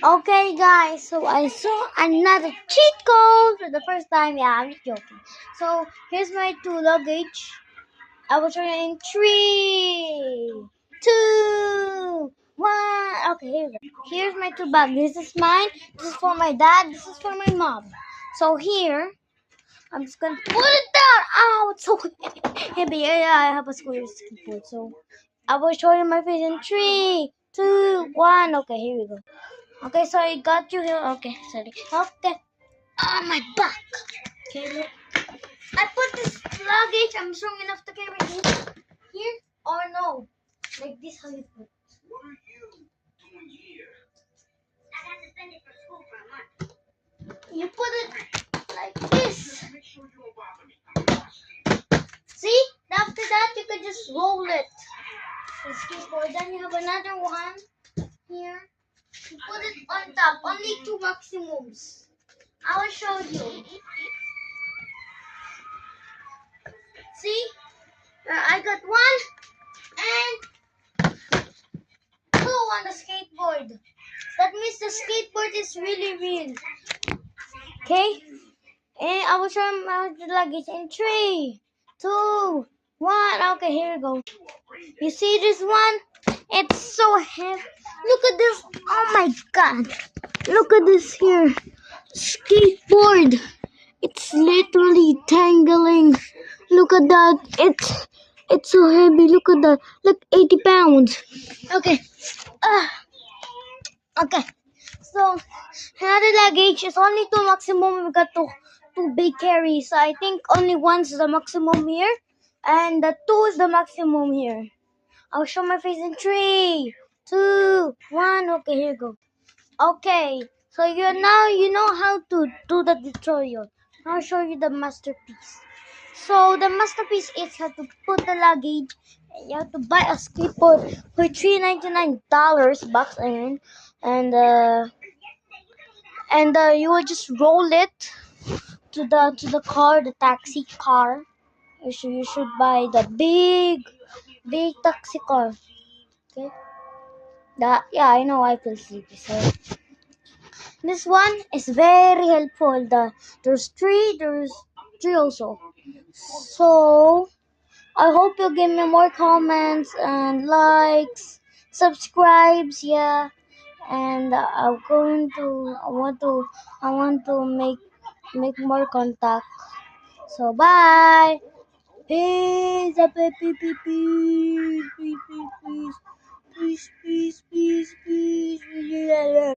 Okay, guys, so I saw another cheat code for the first time. Yeah, I'm just joking. So here's my two luggage. I will show you in 3, 2, 1. Okay, here we go. Here's my two bags. This is mine. This is for my dad. This is for my mom. So here, I'm just gonna put it down. Ow, it's so heavy. Yeah, I have a square skateboard. So I will show you my face in 3, 2, 1. Okay, here we go. Okay, so I got you here. Okay, sorry. Okay. On my back. Okay, look. I put this luggage. I'm strong enough to carry this here or no. Like this, how you put. What are you doing here? I have to send it for school for a month. You put it like this. See? After that, you can just roll it. The skateboard. Then you have another one here. You put it on top. Only 2 maximums. I will show you. See? I got 1 and 2 on the skateboard. That means the skateboard is really real. Okay? And I will show you the luggage in 3, 2, 1. Okay, here we go. You see this one? It's so heavy. Look at this. Oh my god. Look at this here. Skateboard. It's literally tangling. Look at that. It's so heavy. Look at that. Look, 80 pounds. Okay. Okay. So another luggage is only 2 maximum. We got two big carries. So I think only 1's the maximum here, and the 2 is the maximum here. I'll show my face in 3, 2, 1. Okay, here you go. Okay. So you know how to do the tutorial. I'll show you the masterpiece. So the masterpiece is how to put the luggage. You have to buy a skateboard for $399 bucks, I mean, and you will just roll it to the car, the taxi car. You should buy the big taxi car. Okay. Yeah, I know I feel sleepy. So this one is very helpful. There's three also. So I hope you give me more comments and likes, subscribes, yeah. And I want to make more contact. So bye. Peace. Peace. Peace. Peace. Peace. Peace. Peace. Peace. Peace. Peace.